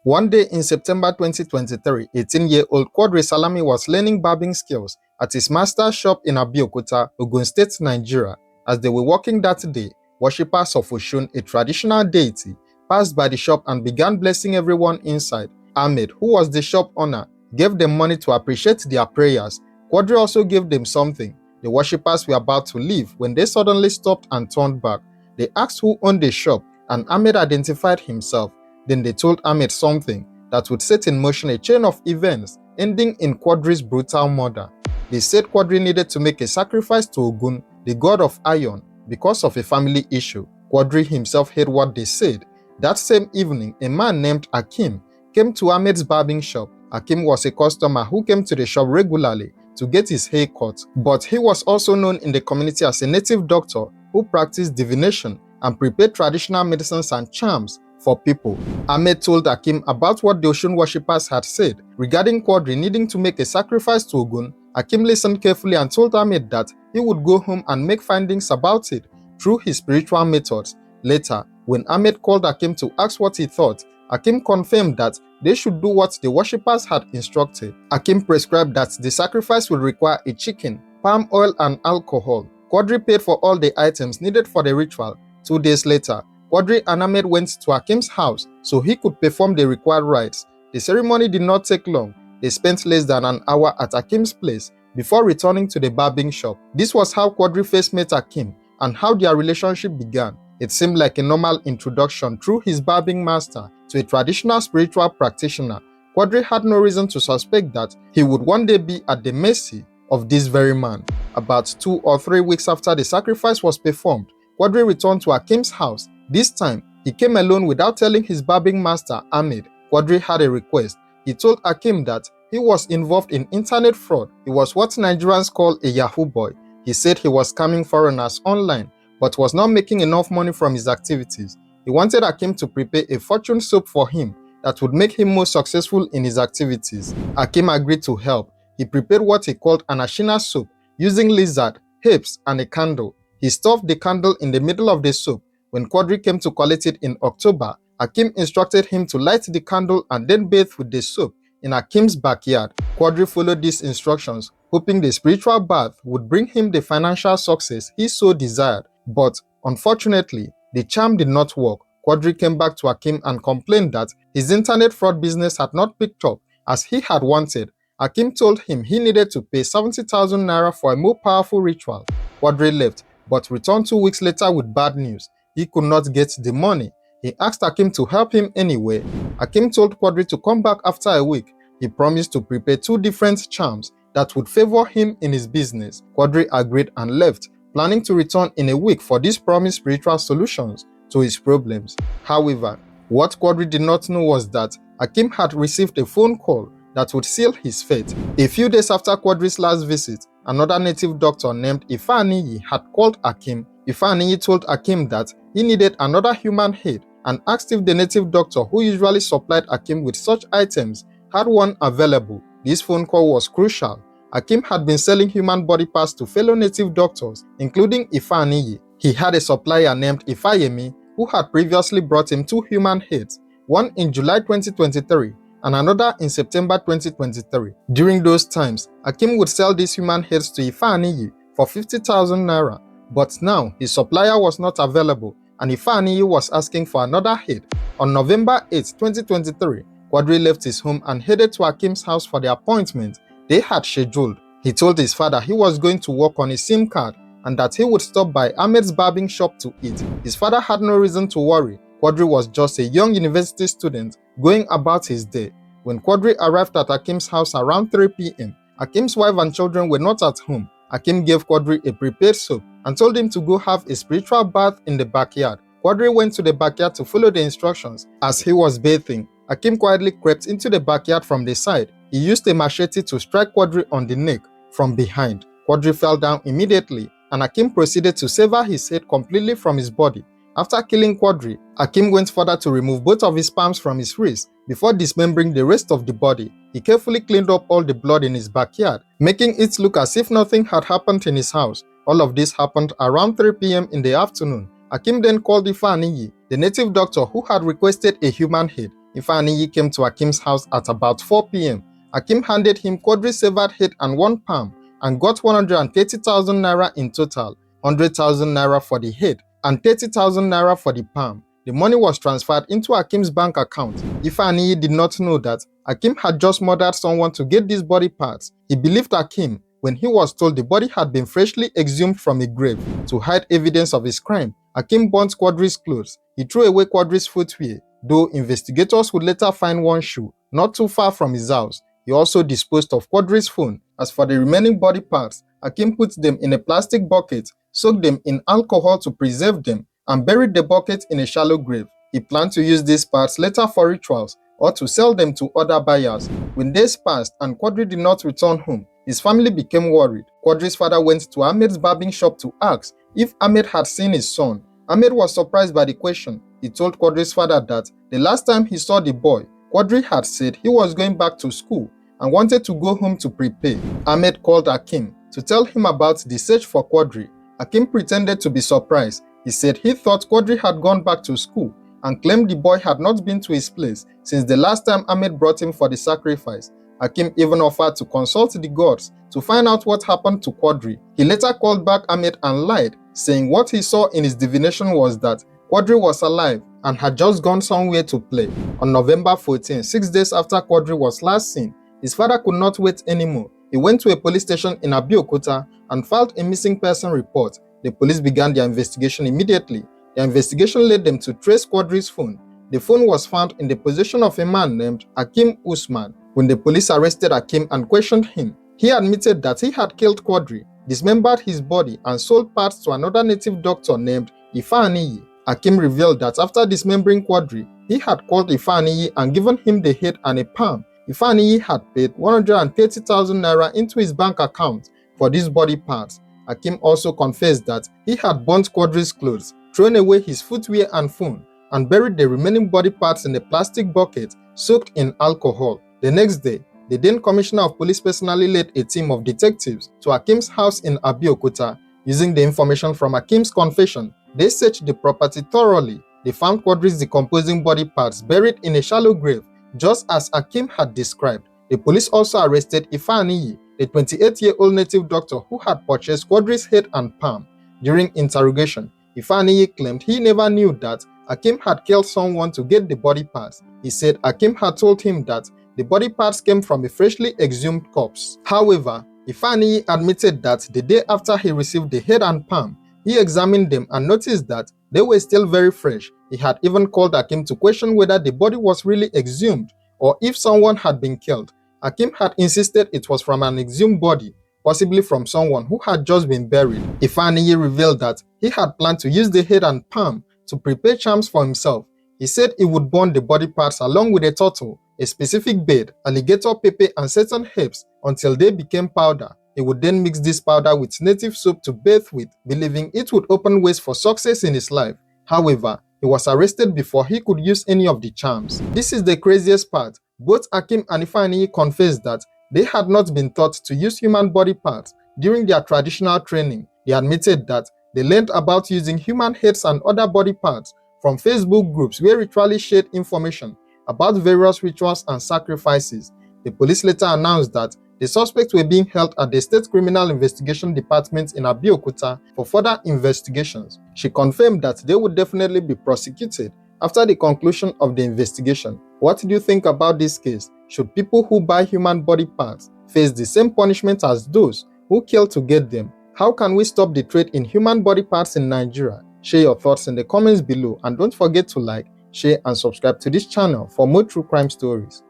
One day in September 2023, 18-year-old Quadri Salami was learning barbing skills at his master's shop in Abeokuta, Ogun State, Nigeria. As they were working that day, worshippers of Osun, a traditional deity, passed by the shop and began blessing everyone inside. Ahmed, who was the shop owner, gave them money to appreciate their prayers. Quadri also gave them something. The worshippers were about to leave when they suddenly stopped and turned back. They asked who owned the shop, and Ahmed identified himself. Then they told Ahmed something that would set in motion a chain of events ending in Quadri's brutal murder. They said Quadri needed to make a sacrifice to Ogun, the god of iron, because of a family issue. Quadri himself heard what they said. That same evening, a man named Akim came to Ahmed's barbing shop. Akim was a customer who came to the shop regularly to get his hair cut, but he was also known in the community as a native doctor who practiced divination and prepared traditional medicines and charms for people. Ahmed told Akim about what the Osun worshippers had said regarding Quadri needing to make a sacrifice to Ogun. Akim listened carefully and told Ahmed that he would go home and make findings about it through his spiritual methods. Later, when Ahmed called Akim to ask what he thought, Akim confirmed that they should do what the worshippers had instructed. Akim prescribed that the sacrifice would require a chicken, palm oil and alcohol. Quadri paid for all the items needed for the ritual. 2 days later, Quadri and Ahmed went to Akim's house so he could perform the required rites. The ceremony did not take long. They spent less than an hour at Akim's place before returning to the barbing shop. This was how Quadri first met Akim and how their relationship began. It seemed like a normal introduction through his barbing master to a traditional spiritual practitioner. Quadri had no reason to suspect that he would one day be at the mercy of this very man. About 2 or 3 weeks after the sacrifice was performed, Quadri returned to Akim's house. This time, he came alone without telling his barbing master, Ahmed. Quadri had a request. He told Akim that he was involved in internet fraud. He was what Nigerians call a Yahoo boy. He said he was scamming foreigners online, but was not making enough money from his activities. He wanted Akim to prepare a fortune soup for him that would make him more successful in his activities. Akim agreed to help. He prepared what he called an ashina soup using lizard, herbs, and a candle. He stuffed the candle in the middle of the soup. When Quadri came to collect it in October, Akim instructed him to light the candle and then bathe with the soup in Akim's backyard. Quadri followed these instructions, hoping the spiritual bath would bring him the financial success he so desired. But unfortunately, the charm did not work. Quadri came back to Akim and complained that his internet fraud business had not picked up as he had wanted. Akim told him he needed to pay 70,000 naira for a more powerful ritual. Quadri left, but returned 2 weeks later with bad news. He could not get the money. He asked Akim to help him anyway. Akim told Quadri to come back after a week. He promised to prepare 2 different charms that would favor him in his business. Quadri agreed and left, planning to return in a week for these promised spiritual solutions to his problems. However, what Quadri did not know was that Akim had received a phone call that would seal his fate. A few days after Quadri's last visit, another native doctor named Ifaniyi had called Akim. Ifaniyi told Akim that he needed another human head and asked if the native doctor who usually supplied Akim with such items had one available. This phone call was crucial. Akim had been selling human body parts to fellow native doctors, including Ifaniyi. He had a supplier named Ifayemi who had previously brought him 2 human heads, one in July 2023 and another in September 2023. During those times, Akim would sell these human heads to Ifaniyi for 50,000 naira. But now, his supplier was not available and Ifaniyi was asking for another head. On November 8, 2023, Quadri left his home and headed to Akim's house for the appointment they had scheduled. He told his father he was going to work on his SIM card and that he would stop by Ahmed's barbing shop to eat. His father had no reason to worry. Quadri was just a young university student going about his day. When Quadri arrived at Akim's house around 3 p.m., Akim's wife and children were not at home. Akim gave Quadri a prepared soup and told him to go have a spiritual bath in the backyard. Quadri went to the backyard to follow the instructions. As he was bathing, Akim quietly crept into the backyard from the side. He used a machete to strike Quadri on the neck from behind. Quadri fell down immediately and Akim proceeded to sever his head completely from his body. After killing Quadri, Akim went further to remove both of his palms from his wrists before dismembering the rest of the body. He carefully cleaned up all the blood in his backyard, making it look as if nothing had happened in his house. All of this happened around 3 p.m. in the afternoon. Akim then called Ifaniyi, the native doctor who had requested a human head. Ifeanyi came to Akim's house at about 4 p.m. Akim handed him Quadri's severed head and one palm and got 130,000 naira in total, 100,000 naira for the head and 30,000 naira for the palm. The money was transferred into Akim's bank account. Ifeanyi did not know that Akim had just murdered someone to get these body parts. He believed Akim when he was told the body had been freshly exhumed from a grave. To hide evidence of his crime, Akim burnt Quadri's clothes. He threw away Quadri's footwear, though investigators would later find one shoe not too far from his house. He also disposed of Quadri's phone. As for the remaining body parts, Akim put them in a plastic bucket, soaked them in alcohol to preserve them, and buried the bucket in a shallow grave. He planned to use these parts later for rituals or to sell them to other buyers. When days passed and Quadri did not return home, his family became worried. Quadri's father went to Ahmed's barbing shop to ask if Ahmed had seen his son. Ahmed was surprised by the question. He told Quadri's father that the last time he saw the boy, Quadri had said he was going back to school and wanted to go home to prepare. Ahmed called Akim to tell him about the search for Quadri. Akim pretended to be surprised. He said he thought Quadri had gone back to school and claimed the boy had not been to his place since the last time Ahmed brought him for the sacrifice. Akim even offered to consult the gods to find out what happened to Quadri. He later called back Ahmed and lied, saying what he saw in his divination was that Quadri was alive and had just gone somewhere to play. On November 14, 6 days after Quadri was last seen, his father could not wait anymore. He went to a police station in Abeokuta and filed a missing person report. The police began their investigation immediately. The investigation led them to trace Quadri's phone. The phone was found in the possession of a man named Akim Usman. When the police arrested Akim and questioned him, he admitted that he had killed Quadri, dismembered his body, and sold parts to another native doctor named Ifeanyi. Akim revealed that after dismembering Quadri, he had called Ifeanyi and given him the head and a palm. Ifeanyi had paid 130,000 naira into his bank account for these body parts. Akim also confessed that he had burnt Quadri's clothes, thrown away his footwear and phone, and buried the remaining body parts in a plastic bucket soaked in alcohol. The next day, the then Commissioner of Police personally led a team of detectives to Akim's house in Abeokuta. Using the information from Akim's confession, they searched the property thoroughly. They found Quadri's decomposing body parts buried in a shallow grave, just as Akim had described. The police also arrested Ifeanyi, a 28-year-old native doctor who had purchased Quadri's head and palm. During interrogation, Ifeanyi claimed he never knew that Akim had killed someone to get the body parts. He said Akim had told him that the body parts came from a freshly exhumed corpse. However, Ifeanyi admitted that the day after he received the head and palm, he examined them and noticed that they were still very fresh. He had even called Akim to question whether the body was really exhumed or if someone had been killed. Akim had insisted it was from an exhumed body, possibly from someone who had just been buried. Ifeanyi revealed that he had planned to use the head and palm to prepare charms for himself. He said he would burn the body parts along with a turtle, a specific bed, alligator pepper, and certain herbs until they became powder. He would then mix this powder with native soap to bathe with, believing it would open ways for success in his life. However, he was arrested before he could use any of the charms. This is the craziest part. Both Akim and Ifeanyi confessed that they had not been taught to use human body parts during their traditional training. They admitted that they learned about using human heads and other body parts from Facebook groups where ritualists shared information about various rituals and sacrifices. The police later announced that the suspects were being held at the State Criminal Investigation Department in Abeokuta for further investigations. She confirmed that they would definitely be prosecuted after the conclusion of the investigation. What do you think about this case? Should people who buy human body parts face the same punishment as those who kill to get them? How can we stop the trade in human body parts in Nigeria? Share your thoughts in the comments below and don't forget to like, share and subscribe to this channel for more true crime stories.